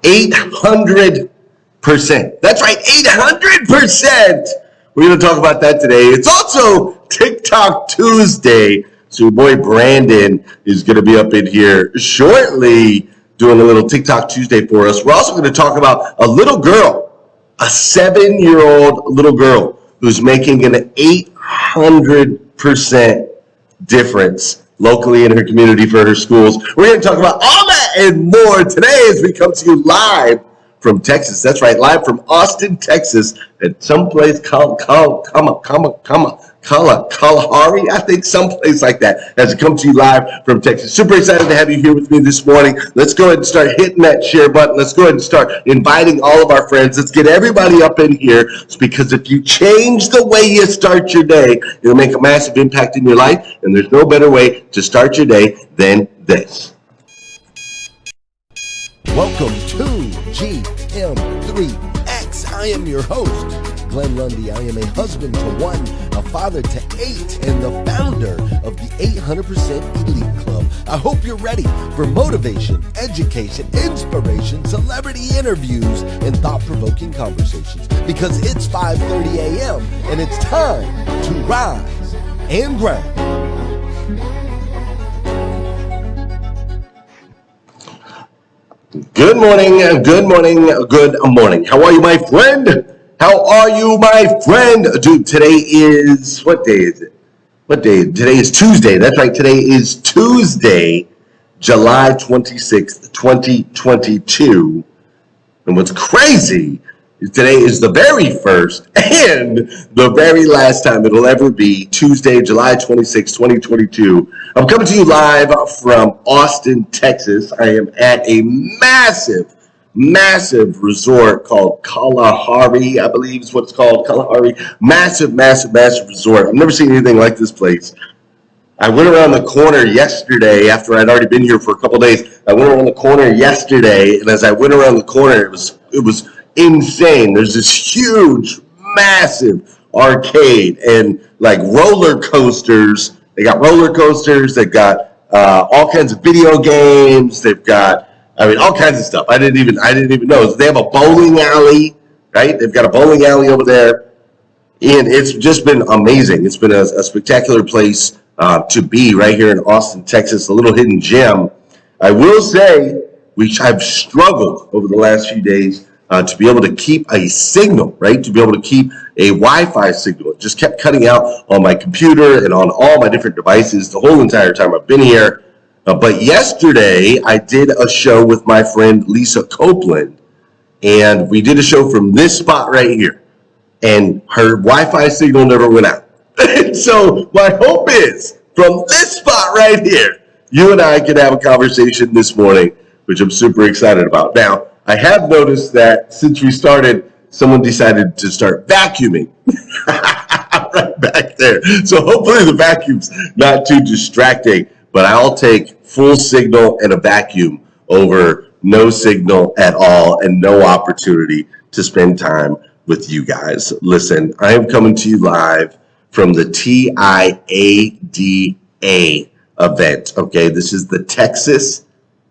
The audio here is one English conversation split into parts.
800%. That's right, 800%. We're going to talk about that today. It's also TikTok Tuesday. So your boy Brandon is going to be up in here shortly doing a little TikTok Tuesday for us. We're also going to talk about a little girl, a 7-year-old little girl who's making an 800% difference locally in her community for her schools. We're going to talk about all that and more today as we come to you live from Texas. That's right, live from Austin, Texas, at someplace called Kalahari, I think, someplace like that, as it comes to you live from Texas. Super excited to have you here with me this morning. Let's go ahead and start hitting that share button. Let's go ahead and start inviting all of our friends. Let's get everybody up in here, because if you change the way you start your day, it'll make a massive impact in your life, and there's no better way to start your day than this. Welcome to GM3X. I am your host, Glenn Lundy. I am a husband to 1, a father to 8, and the founder of the 800% Elite Club. I hope you're ready for motivation, education, inspiration, celebrity interviews, and thought-provoking conversations, because it's 5:30 a.m. and it's time to rise and grind. Good morning, good morning, good morning. How are you, my friend? How are you, my friend? Dude, today is, what day is it? What day? Today is Tuesday. That's right, today is Tuesday, July 26th, 2022. And what's crazy is today is the very first and the very last time it'll ever be Tuesday, July 26th, 2022. I'm coming to you live from Austin, Texas. I am at a massive resort called Kalahari, I believe is what it's called, Kalahari. Massive resort. I've never seen anything like this place. I went around the corner yesterday after I'd already been here for a couple days. I went around the corner yesterday, and as I went around the corner, it was insane. There's this huge, massive arcade and like roller coasters. They got roller coasters. They've got all kinds of video games. They've got, all kinds of stuff. I didn't even know. They have a bowling alley, right? They've got a bowling alley over there, and it's just been amazing. It's been a spectacular place to be right here in Austin, Texas. A little hidden gem. I will say, I've struggled over the last few days to be able to keep a signal, right? To be able to keep a Wi-Fi signal. It just kept cutting out on my computer and on all my different devices the whole entire time I've been here. But yesterday, I did a show with my friend Lisa Copeland, and we did a show from this spot right here, and her Wi-Fi signal never went out. And so my hope is, from this spot right here, you and I can have a conversation this morning, which I'm super excited about. Now, I have noticed that since we started, someone decided to start vacuuming right back there. So hopefully the vacuum's not too distracting, but I'll take full signal and a vacuum over no signal at all and no opportunity to spend time with you guys. Listen, I am coming to you live from the TIADA event, okay? This is the Texas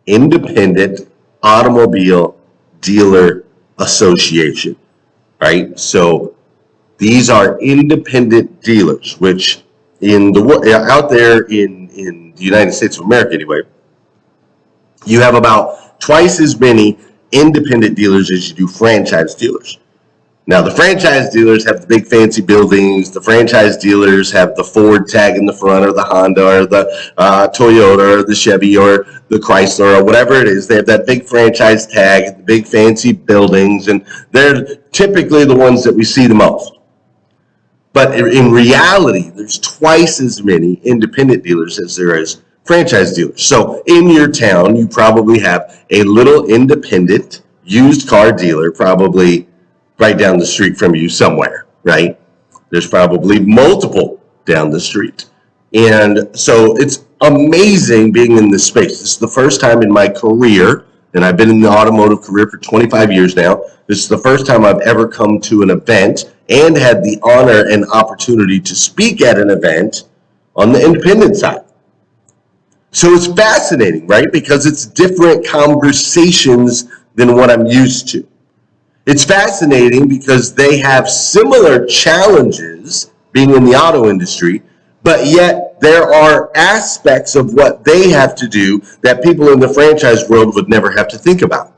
Independent Automobile Dealer Association, right? So these are independent dealers, which out there in the United States of America anyway, you have about twice as many independent dealers as you do franchise dealers. Now, the franchise dealers have the big fancy buildings. The franchise dealers have the Ford tag in the front, or the Honda, or the Toyota, or the Chevy, or the Chrysler, or whatever it is. They have that big franchise tag, the big fancy buildings, and they're typically the ones that we see the most. But in reality, there's twice as many independent dealers as there is franchise dealers. So in your town, you probably have a little independent used car dealer, probably right down the street from you somewhere, right? There's probably multiple down the street. And so it's amazing being in this space. This is the first time in my career, and I've been in the automotive career for 25 years now. This is the first time I've ever come to an event and had the honor and opportunity to speak at an event on the independent side. So it's fascinating, right? Because it's different conversations than what I'm used to. It's fascinating because they have similar challenges being in the auto industry, but yet there are aspects of what they have to do that people in the franchise world would never have to think about.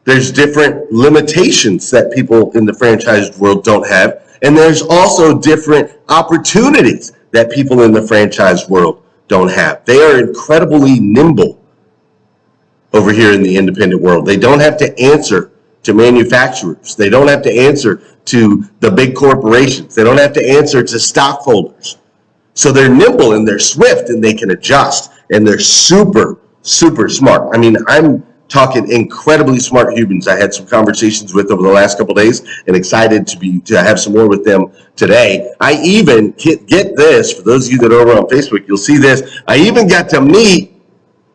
There's different limitations that people in the franchise world don't have, and there's also different opportunities that people in the franchise world don't have. They are incredibly nimble over here in the independent world. They don't have to answer to manufacturers. They don't have to answer to the big corporations. They don't have to answer to stockholders. So they're nimble and they're swift and they can adjust, and they're super, super smart. I mean, I'm talking incredibly smart humans I had some conversations with over the last couple of days, and excited to have some more with them today. I even, get this, for those of you that are over on Facebook, you'll see this. I even got to meet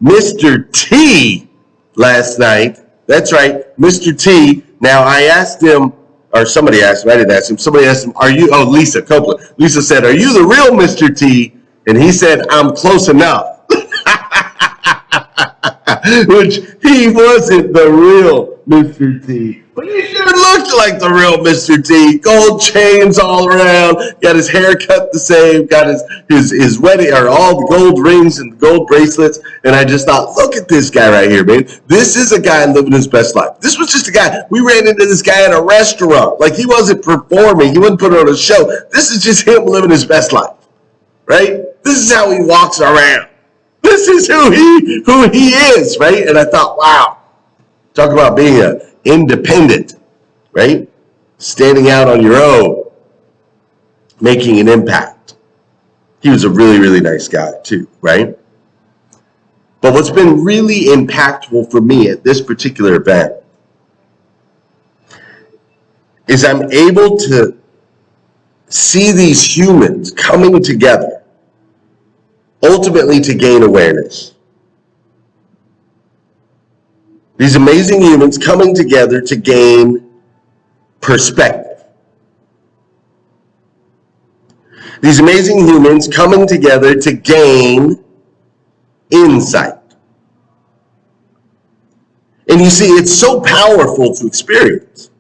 Mr. T last night. That's right, Mr. T. Now, I asked him, or somebody asked him, I didn't ask him, somebody asked him, Lisa Copeland. Lisa said, are you the real Mr. T? And he said, I'm close enough. Which he wasn't the real Mr. T. But he sure looked like the real Mr. T. Gold chains all around, got his hair cut the same, got his wedding, or all the gold rings and gold bracelets. And I just thought, look at this guy right here, man. This is a guy living his best life. This was just a guy. We ran into this guy in a restaurant. Like, he wasn't performing. He wasn't putting on a show. This is just him living his best life, right? This is how he walks around. This is who he is, right? And I thought, wow, talk about being independent, right? Standing out on your own, making an impact. He was a really, really nice guy too, right? But what's been really impactful for me at this particular event is I'm able to see these humans coming together ultimately to gain awareness. These amazing humans coming together to gain perspective. These amazing humans coming together to gain insight. And you see, it's so powerful to experience.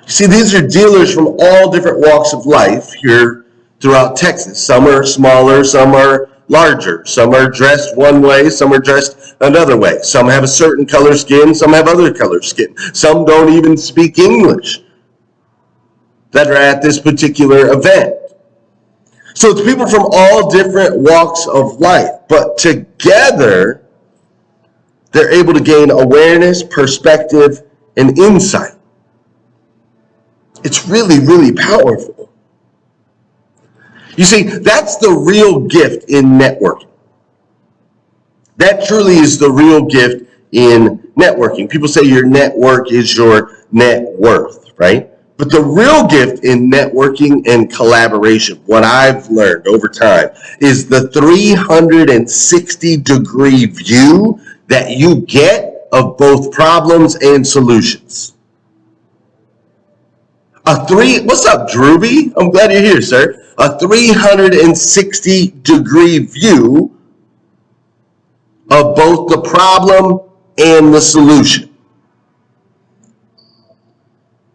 You see, these are dealers from all different walks of life here throughout Texas. Some are smaller, some are larger, some are dressed one way, some are dressed another way. Some have a certain color skin, some have other color skin. Some don't even speak English that are at this particular event. So it's people from all different walks of life, but together they're able to gain awareness, perspective, and insight. It's really, really powerful. You see, that's the real gift in networking. That truly is the real gift in networking. People say your network is your net worth, right? But the real gift in networking and collaboration, what I've learned over time, is the 360-degree view that you get of both problems and solutions. What's up, Drewby? I'm glad you're here, sir. A 360-degree view of both the problem and the solution.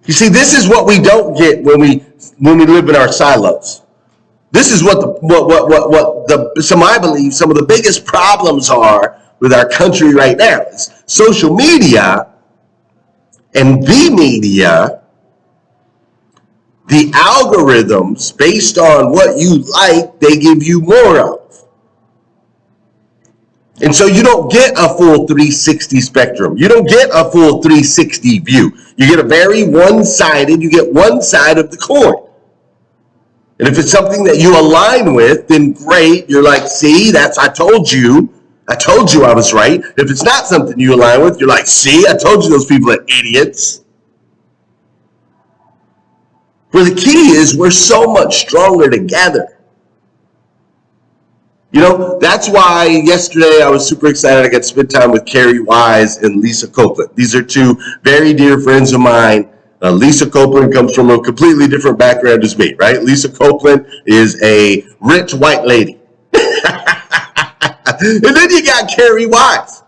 You see, this is what we don't get when we live in our silos. This is what I believe some of the biggest problems are with our country right now is social media and the media. The algorithms, based on what you like, they give you more of. And so you don't get a full 360 spectrum. You don't get a full 360 view. You get a very one-sided, you get one side of the coin. And if it's something that you align with, then great. You're like, see, I told you I was right. If it's not something you align with, you're like, see, I told you those people are idiots. Where the key is we're so much stronger together. You know, that's why yesterday I was super excited. I got to spend time with Carrie Wise and Lisa Copeland. These are two very dear friends of mine. Lisa Copeland comes from a completely different background as me, right? Lisa Copeland is a rich white lady. And then you got Carrie Wise.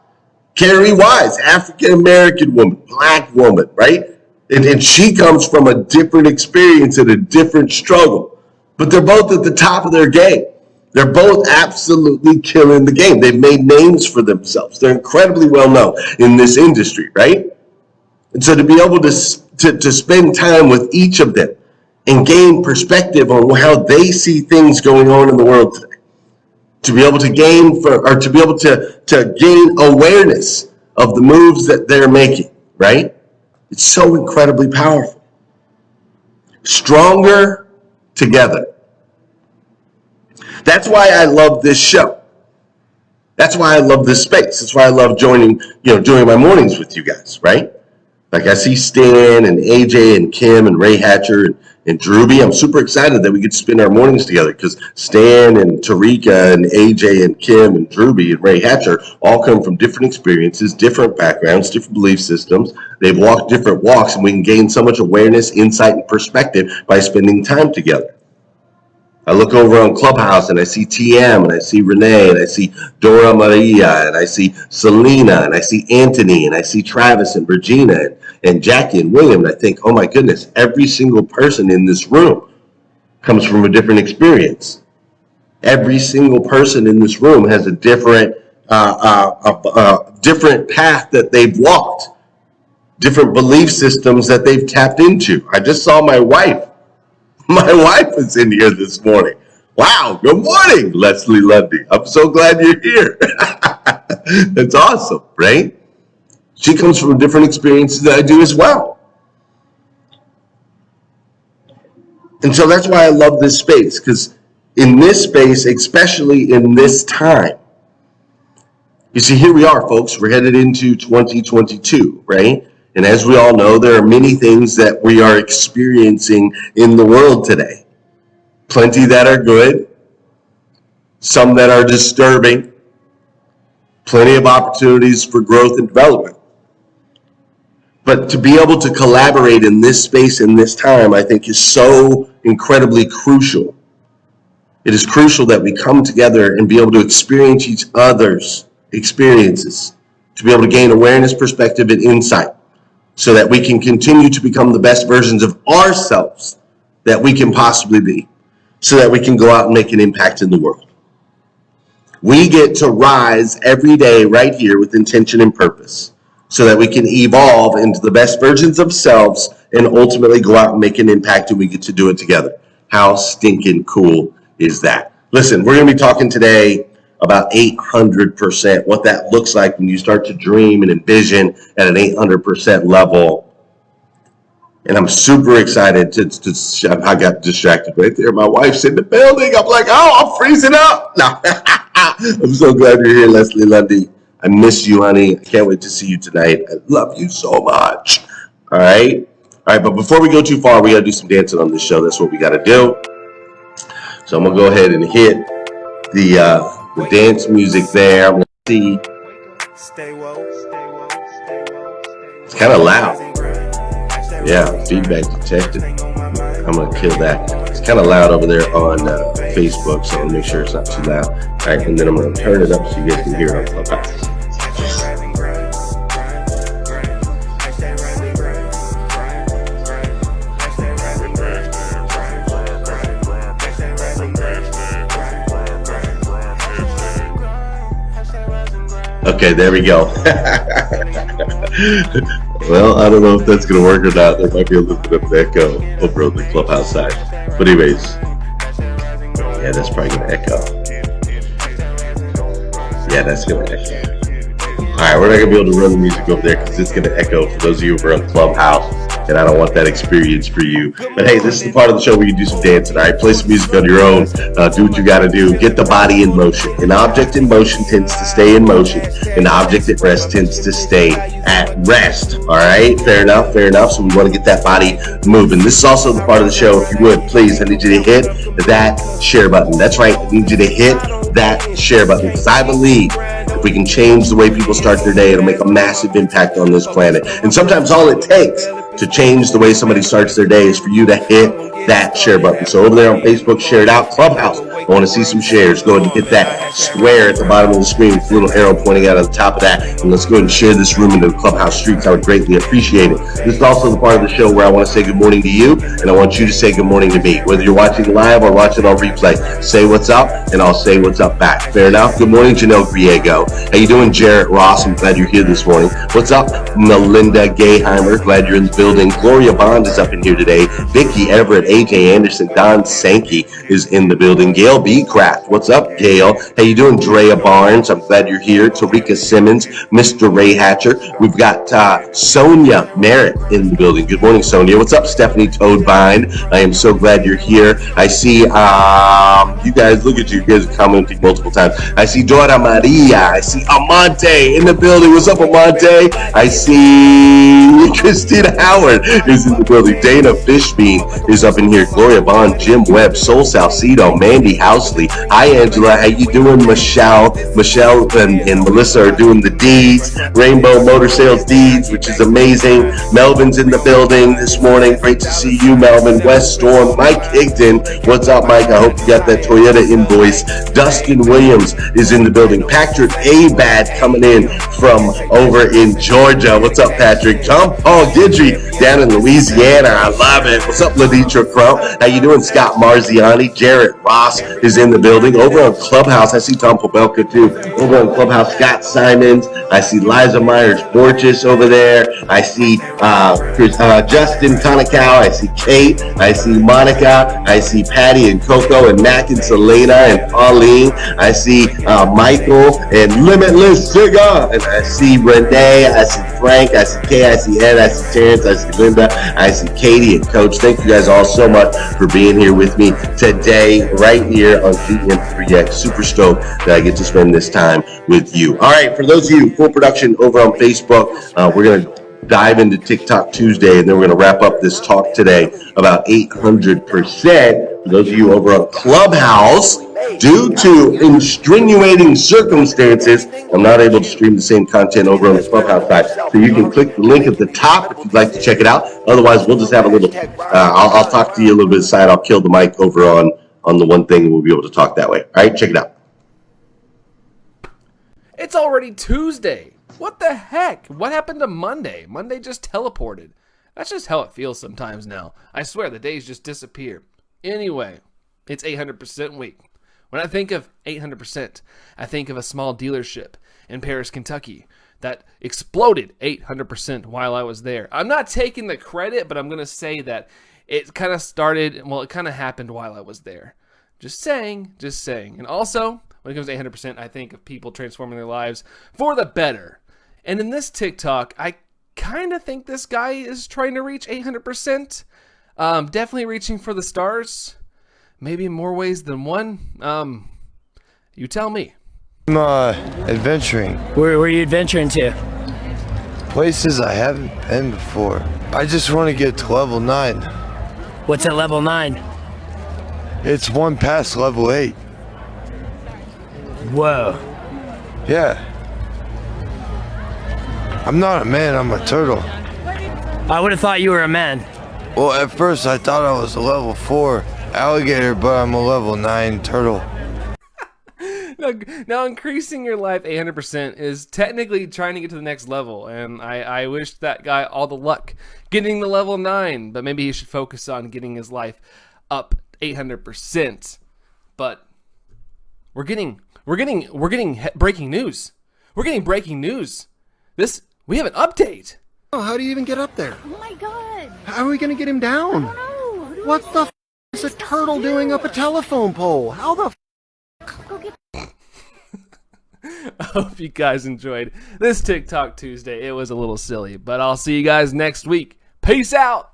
Carrie Wise, African-American woman, black woman, right? And she comes from a different experience and a different struggle. But they're both at the top of their game. They're both absolutely killing the game. They've made names for themselves. They're incredibly well known in this industry, right? And so to be able to spend time with each of them and gain perspective on how they see things going on in the world today, to be able to gain awareness of the moves that they're making, right? It's so incredibly powerful. Stronger together. That's why I love this show. That's why I love this space. That's why I love doing my mornings with you guys, right? Like I see Stan and AJ and Kim and Ray Hatcher and Drewby. I'm super excited that we get to spend our mornings together because Stan and Tarika and AJ and Kim and Drewby and Ray Hatcher all come from different experiences, different backgrounds, different belief systems. They've walked different walks, and we can gain so much awareness, insight, and perspective by spending time together. I look over on Clubhouse and I see TM and I see Renee and I see Dora Maria and I see Selena and I see Anthony and I see Travis and Regina and Jackie and William. And I think, oh my goodness, every single person in this room comes from a different experience. Every single person in this room has a different path that they've walked, different belief systems that they've tapped into. I just saw my wife. My wife is in here this morning. Wow, good morning, Leslie Lundy. I'm so glad you're here. That's awesome, right? She comes from different experiences that I do as well. And so that's why I love this space, because in this space, especially in this time, you see, here we are, folks. We're headed into 2022, right? And as we all know, there are many things that we are experiencing in the world today. Plenty that are good, some that are disturbing, plenty of opportunities for growth and development. But to be able to collaborate in this space in this time, I think, is so incredibly crucial. It is crucial that we come together and be able to experience each other's experiences, to be able to gain awareness, perspective, and insight, so that we can continue to become the best versions of ourselves that we can possibly be, so that we can go out and make an impact in the world. We get to rise every day right here with intention and purpose, so that we can evolve into the best versions of selves and ultimately go out and make an impact, and we get to do it together. How stinking cool is that? Listen, we're going to be talking today about 800%, what that looks like when you start to dream and envision at an 800% level. And I'm super excited I got distracted right there. My wife's in the building. I'm like, oh, I'm freezing up. No, I'm so glad you're here, Leslie Lundy. I miss you, honey. I can't wait to see you tonight. I love you so much. All right. But before we go too far, we got to do some dancing on this show. That's what we got to do. So I'm going to go ahead and hit the dance music there. I'm going to see. It's kind of loud. Yeah, feedback detected. I'm going to kill that. It's kind of loud over there on Facebook, so I'll make sure it's not too loud. All right, and then I'm going to turn it up so you guys can hear it on Clubhouse. Okay, there we go. Well, I don't know if that's going to work or not. There might be a little bit of an echo over on the Clubhouse side. But anyways, yeah, that's probably going to echo. Yeah, that's going to echo. All right, we're not going to be able to run the music over there because it's going to echo for those of you who are on Clubhouse. And I don't want that experience for you. But hey, this is the part of the show where you do some dancing, all right? Play some music on your own. Do what you got to do. Get the body in motion. An object in motion tends to stay in motion. An object at rest tends to stay at rest, all right? Fair enough, fair enough. So we want to get that body moving. This is also the part of the show, if you would, please, I need you to hit that share button. That's right. I need you to hit that share button because I believe if we can change the way people start their day, it'll make a massive impact on this planet. And sometimes all it takes to change the way somebody starts their day is for you to hit that share button. So over there on Facebook, share it out. Clubhouse, I want to see some shares. Go ahead and hit that square at the bottom of the screen with a little arrow pointing out on the top of that. And let's go ahead and share this room into the Clubhouse streets. I would greatly appreciate it. This is also the part of the show where I want to say good morning to you, and I want you to say good morning to me. Whether you're watching live or watching on replay, say what's up, and I'll say what's up back. Fair enough? Good morning, Janelle Griego. How you doing, Jarrett Ross? I'm glad you're here this morning. What's up, Melinda Gayheimer? Glad you're in the building. Gloria Bond is up in here today. Vicky Everett, AJ Anderson, Don Sankey is in the building. Gail B. Craft. What's up, Gail? How you doing, Drea Barnes? I'm glad you're here. Tarika Simmons, Mr. Ray Hatcher. We've got Sonia Merritt in the building. Good morning, Sonia. What's up, Stephanie Toadvine? I am so glad you're here. I see you guys, look at you. You guys are commenting multiple times. I see Dora Maria. I see Amante in the building. What's up, Amante? I see Christina Howard is in the building. Dana Fishbein is up in here. Gloria Bond, Jim Webb, Sol Salcido, Mandy Housley. Hi, Angela. How you doing, Michelle? Michelle and Melissa are doing the deeds. Rainbow Motor Sales Deeds, which is amazing. Melvin's in the building this morning. Great to see you, Melvin. West Storm. Mike Higdon. What's up, Mike? I hope you got that Toyota invoice. Dustin Williams is in the building. Patrick Abad coming in from over in Georgia. What's up, Patrick? John Paul Gidry down in Louisiana. I love it. What's up, Laditra Crump? How you doing, Scott Marziani? Jarrett Ross is in the building. Over on Clubhouse, I see Tom Pobelka too. Over on Clubhouse, Scott Simons. I see Liza Myers Borges over there. I see Justin Konikow. I see Kate. I see Monica. I see Patty and Coco and Mac and Selena and Pauline. I see Michael and Limitless Sugar. And I see Renee. I see Frank. I see Kay. I see Ed. I see Terrence. I see Linda. I see Katie and Coach. Thank you guys all so much for being here with me today, right here on GM3X. Super stoked that I get to spend this time with you. All right, for those of you, full production over on Facebook, we're going to dive into TikTok Tuesday, and then we're going to wrap up this talk today about 800%. For those of you over on Clubhouse, due to extenuating circumstances, I'm not able to stream the same content over on the Clubhouse side. So you can click the link at the top if you'd like to check it out. Otherwise, we'll just have a little, I'll talk to you a little bit aside. I'll kill the mic over on the one thing, and we'll be able to talk that way. All right, check it out. It's already Tuesday. What the heck? What happened to Monday? Monday just teleported. That's just how it feels sometimes now. I swear, the days just disappear. Anyway, it's 800% week. When I think of 800%, I think of a small dealership in Paris, Kentucky that exploded 800% while I was there. I'm not taking the credit, but I'm going to say that it kind of started, well, it kind of happened while I was there. Just saying. And also, when it comes to 800%, I think of people transforming their lives for the better. And in this TikTok, I kind of think this guy is trying to reach 800%. Definitely reaching for the stars. Maybe in more ways than one. You tell me. I'm adventuring. Where are you adventuring to? Places I haven't been before. I just want to get to level 9. What's at level 9? It's one past level 8. Whoa. Yeah. I'm not a man, I'm a turtle. I would have thought you were a man. Well, at first I thought I was a level 4 alligator, but I'm a level 9 turtle. Now, increasing your life 800% is technically trying to get to the next level, and I wish that guy all the luck getting the level 9, but maybe he should focus on getting his life up 800%. But we're getting breaking news. We're getting breaking news. We have an update. Oh, how do you even get up there? Oh my god! How are we gonna get him down? I don't know. What the f is a turtle doing up a telephone pole? How the f? Go get. I hope you guys enjoyed this TikTok Tuesday. It was a little silly, but I'll see you guys next week. Peace out.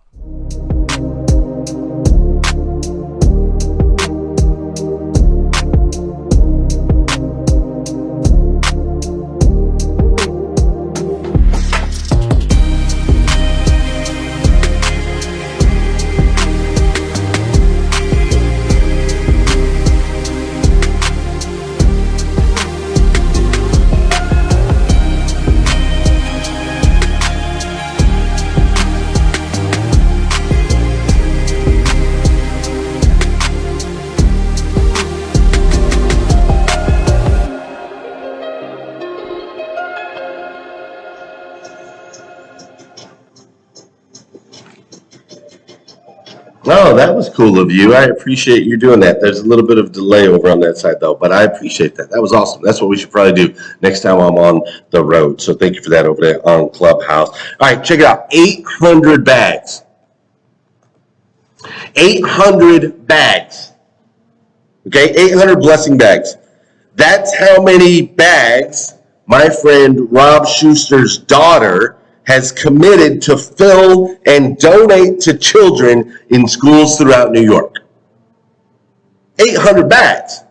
Oh, that was cool of you. I appreciate you doing that. There's a little bit of delay over on that side, though, but I appreciate that. That was awesome. That's what we should probably do next time I'm on the road. So thank you for that over there on Clubhouse. All right, check it out. 800 bags. 800 bags. Okay, 800 blessing bags. That's how many bags my friend Rob Schuster's daughter has committed to fill and donate to children in schools throughout New York. 800 bags.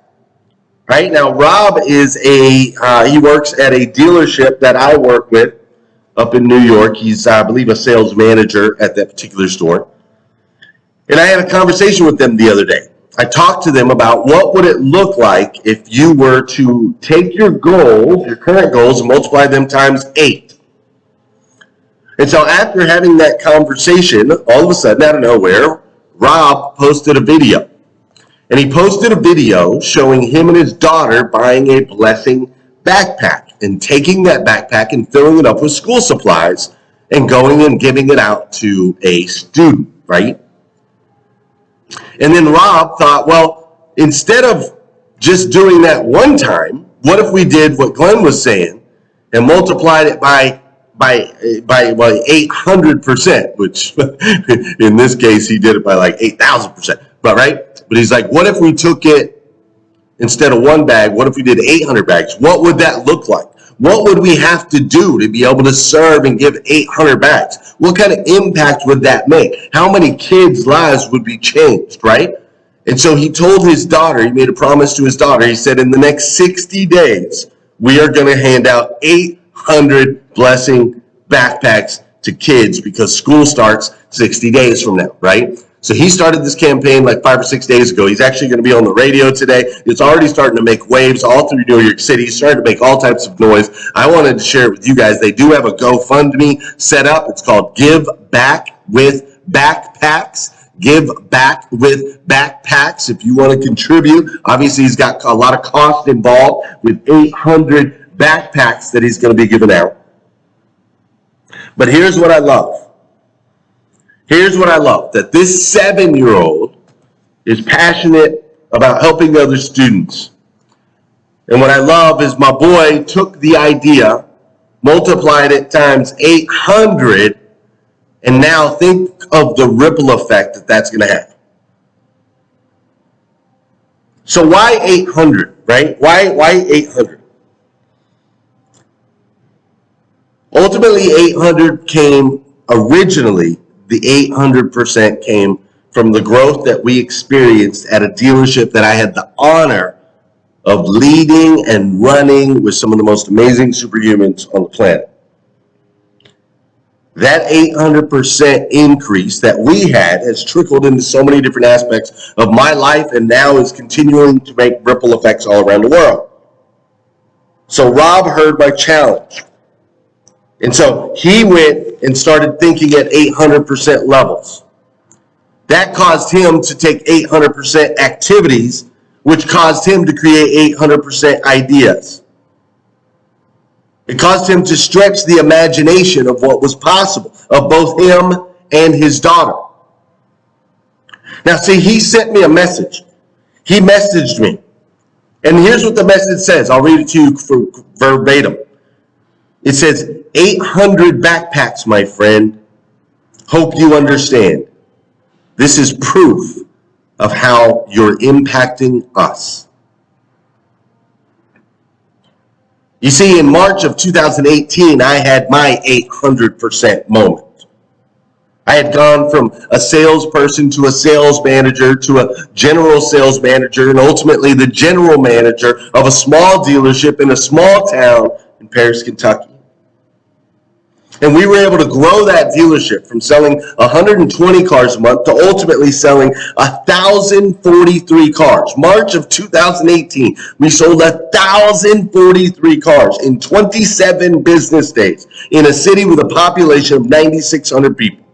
Right now, Rob is he works at a dealership that I work with up in New York. He's, I believe, a sales manager at that particular store. And I had a conversation with them the other day. I talked to them about what would it look like if you were to take your goals, your current goals, and multiply them times 8. And so after having that conversation, all of a sudden, out of nowhere, Rob posted a video. And he posted a video showing him and his daughter buying a blessing backpack and taking that backpack and filling it up with school supplies and going and giving it out to a student, right? And then Rob thought, well, instead of just doing that one time, what if we did what Glenn was saying and multiplied it by 800%, which in this case, he did it by like 8,000%, but right? But he's like, what if we took it instead of one bag? What if we did 800 bags? What would that look like? What would we have to do to be able to serve and give 800 bags? What kind of impact would that make? How many kids' lives would be changed, right? And so he told his daughter, he made a promise to his daughter. He said, in the next 60 days, we are going to hand out 800 blessing backpacks to kids because school starts 60 days from now, right? So he started this campaign like 5 or 6 days ago. He's actually going to be on the radio today. It's already starting to make waves all through New York City. He's starting to make all types of noise. I wanted to share it with you guys. They do have a GoFundMe set up. It's called Give Back with Backpacks. Give Back with Backpacks. If you want to contribute, obviously he's got a lot of cost involved with 800 backpacks that he's going to be giving out. But here's what I love. Here's what I love, that this 7-year-old is passionate about helping other students. And what I love is my boy took the idea, multiplied it times 800, and now think of the ripple effect that that's going to have. So why 800, right? Why 800? Ultimately, 800 came originally. The 800% came from the growth that we experienced at a dealership that I had the honor of leading and running with some of the most amazing superhumans on the planet. That 800% increase that we had has trickled into so many different aspects of my life and now is continuing to make ripple effects all around the world. So Rob heard my challenge. And so he went and started thinking at 800% levels. That caused him to take 800% activities, which caused him to create 800% ideas. It caused him to stretch the imagination of what was possible of both him and his daughter. Now, see, he sent me a message. He messaged me. And here's what the message says. I'll read it to you for verbatim. It says, 800 backpacks, my friend. Hope you understand. This is proof of how you're impacting us. You see, in March of 2018, I had my 800% moment. I had gone from a salesperson to a sales manager to a general sales manager and ultimately the general manager of a small dealership in a small town in Paris, Kentucky. And we were able to grow that dealership from selling 120 cars a month to ultimately selling 1,043 cars. March of 2018, we sold 1,043 cars in 27 business days in a city with a population of 9,600 people.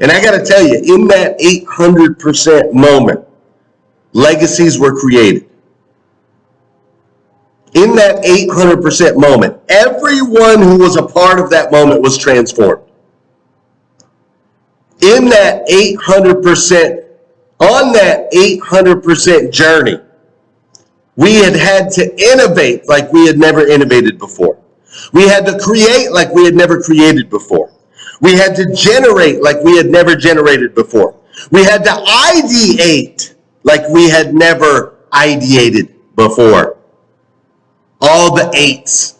And I got to tell you, in that 800% moment, legacies were created. In that 800% moment, everyone who was a part of that moment was transformed. in that 800%, on that 800% journey, we had to innovate like we had never innovated before. We had to create like we had never created before. We had to generate like we had never generated before. We had to ideate like we had never ideated before. All the eights.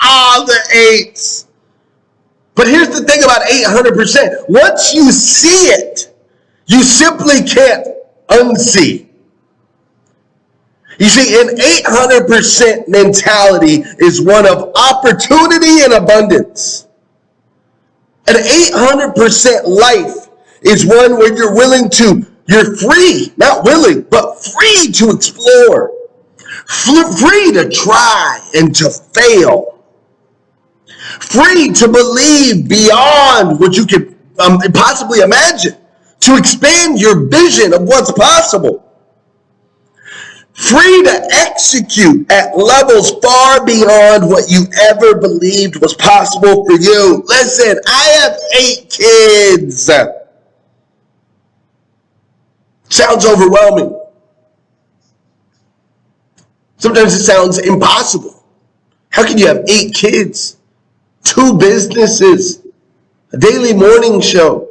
All the eights. But here's the thing about 800%. Once you see it, you simply can't unsee. You see, an 800% mentality is one of opportunity and abundance. An 800% life is one where you're free, not willing, but free to explore. Free to try and to fail. Free to believe beyond what you can possibly imagine. To expand your vision of what's possible. Free to execute at levels far beyond what you ever believed was possible for you. Listen, I have 8 kids. Sounds overwhelming. Sometimes it sounds impossible. How can you have 8 kids, 2 businesses, a daily morning show?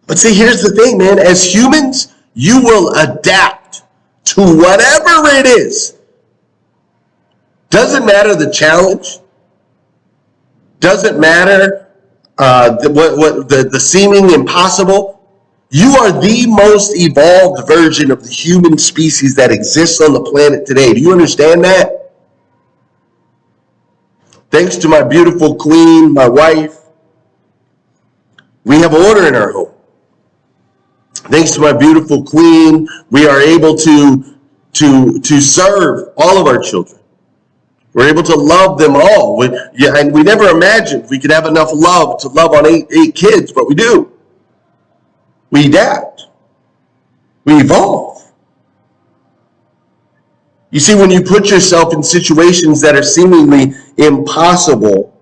But see, here's the thing, man. As humans, you will adapt to whatever it is. Doesn't matter the challenge. Doesn't matter the seeming impossible. You are the most evolved version of the human species that exists on the planet today. Do you understand that? Thanks to my beautiful queen, my wife, we have order in our home. Thanks to my beautiful queen, we are able to serve all of our children. We're able to love them all. And we never imagined we could have enough love to love on eight kids, but we do. We adapt. We evolve. You see, when you put yourself in situations that are seemingly impossible,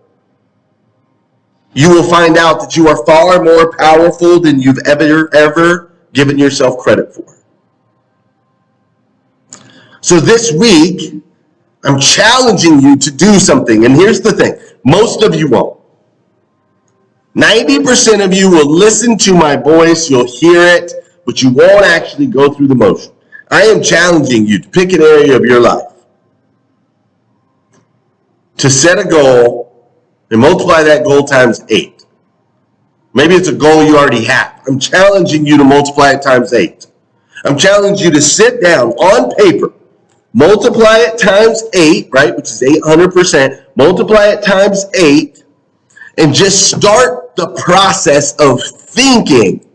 you will find out that you are far more powerful than you've ever given yourself credit for. So this week, I'm challenging you to do something. And here's the thing. Most of you won't. 90% of you will listen to my voice. You'll hear it, but you won't actually go through the motion. I am challenging you to pick an area of your life, to set a goal and multiply that goal times 8. Maybe it's a goal you already have. I'm challenging you to multiply it times 8. I'm challenging you to sit down on paper, multiply it times 8, right, which is 800%, multiply it times 8, and just start the process of thinking,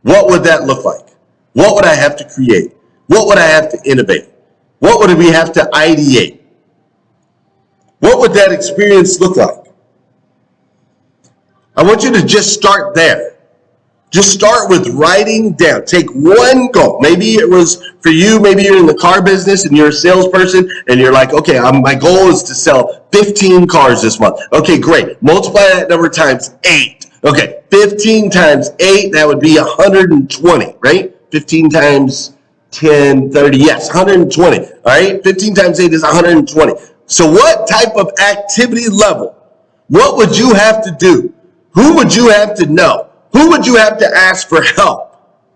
what would that look like? What would I have to create? What would I have to innovate? What would we have to ideate? What would that experience look like? I want you to just start there. Just start with writing down. Take one goal. Maybe it was for you, maybe you're in the car business and you're a salesperson and you're like, okay, my goal is to sell 15 cars this month. Okay, great. Multiply that number times 8. Okay, 15 times 8, that would be 120, right? 15 times 10, 30, yes, 120. All right, 15 times 8 is 120. So what type of activity level? What would you have to do? Who would you have to know? Who would you have to ask for help?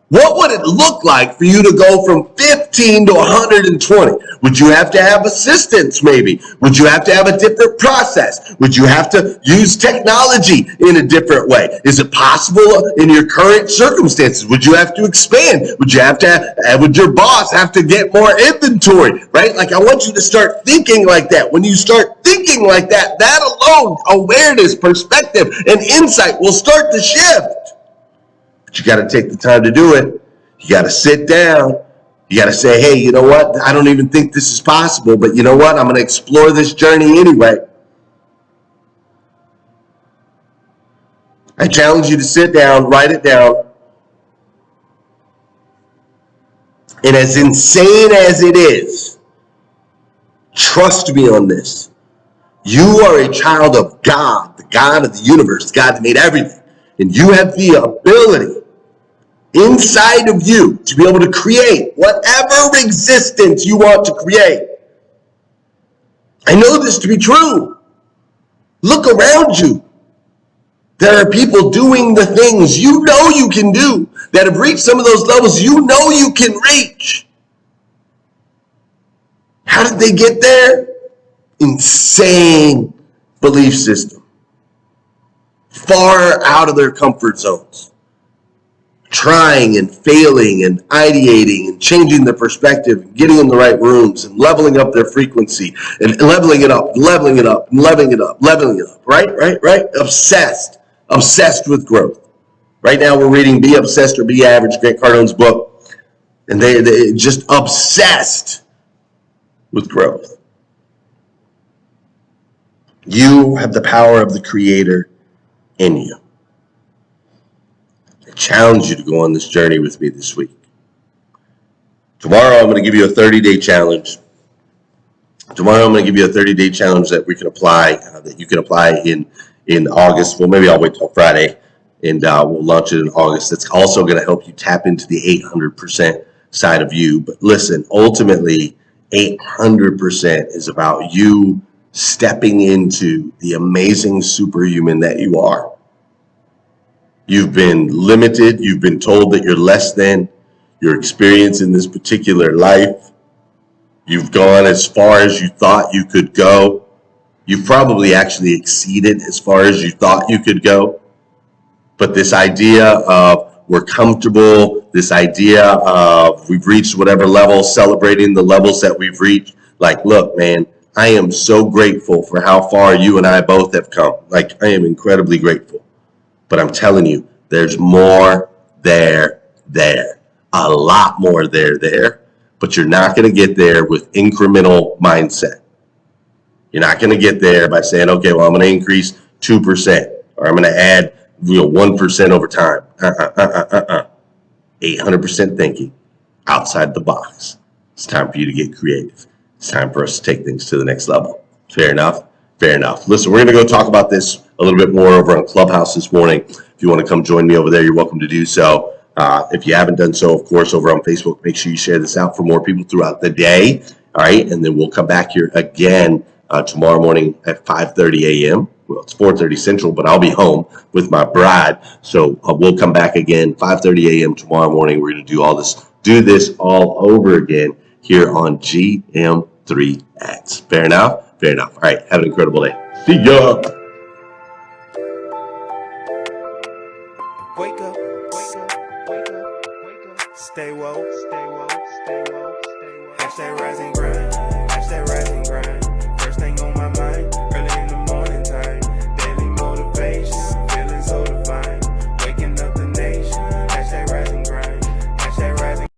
What would it look like for you to go from 15 to 120? Would you have to have assistance maybe? Would you have to have a different process? Would you have to use technology in a different way? Is it possible in your current circumstances? Would you have to expand? Would you have to, would your boss have to get more inventory, right? Like I want you to start thinking like that. When you start thinking like that, that alone, awareness, perspective, and insight will start to shift. But you got to take the time to do it. You got to sit down. You got to say, hey, you know what? I don't even think this is possible, but you know what? I'm going to explore this journey anyway. I challenge you to sit down, write it down. And as insane as it is, trust me on this. You are a child of God, the God of the universe, the God that made everything. And you have the ability inside of you to be able to create whatever existence you want to create. I know this to be true. Look around you. There are people doing the things you know you can do that have reached some of those levels you know you can reach. How did they get there? Insane belief system. Far out of their comfort zones. Trying and failing and ideating and changing their perspective and getting in the right rooms and leveling up their frequency and leveling it up, leveling it up, leveling it up, leveling it up. Right? Obsessed with growth. Right now we're reading Be Obsessed or Be Average, Grant Cardone's book, and they just obsessed with growth. You have the power of the Creator in you. I challenge you to go on this journey with me this week. Tomorrow I'm going to give you a 30-day challenge. Tomorrow I'm going to give you a 30-day challenge that we can apply, that you can apply in August. Well, maybe I'll wait till Friday, and we'll launch it in August. That's also going to help you tap into the 800% side of you. But listen, ultimately, 800% is about you stepping into the amazing superhuman that you are. You've been limited. You've been told that you're less than your experience in this particular life. You've gone as far as you thought you could go. You've probably actually exceeded as far as you thought you could go. But this idea of we're comfortable, this idea of we've reached whatever level, celebrating the levels that we've reached. Like, look, man, I am so grateful for how far you and I both have come. Like, I am incredibly grateful. But I'm telling you, there's more there. A lot more there. But you're not going to get there with incremental mindset. You're not going to get there by saying, okay, well, I'm going to increase 2%, or I'm going to add 1% over time. 800% thinking outside the box. It's time for you to get creative. It's time for us to take things to the next level. Fair enough? Fair enough. Listen, we're going to go talk about this a little bit more over on Clubhouse this morning. If you want to come join me over there, you're welcome to do so. If you haven't done so, of course, over on Facebook, make sure you share this out for more people throughout the day. All right, and then we'll come back here again tomorrow morning at 5:30 a.m. Well, it's 4:30 Central, but I'll be home with my bride. So we'll come back again 5:30 a.m. tomorrow morning. We're going to do this all over again here on GM3X. Fair enough? Fair enough. All right, have an incredible day. See ya. Wake up, wake up, wake up, wake up. Stay woke, stay woke, stay woke, stay woke. Hashtag rising.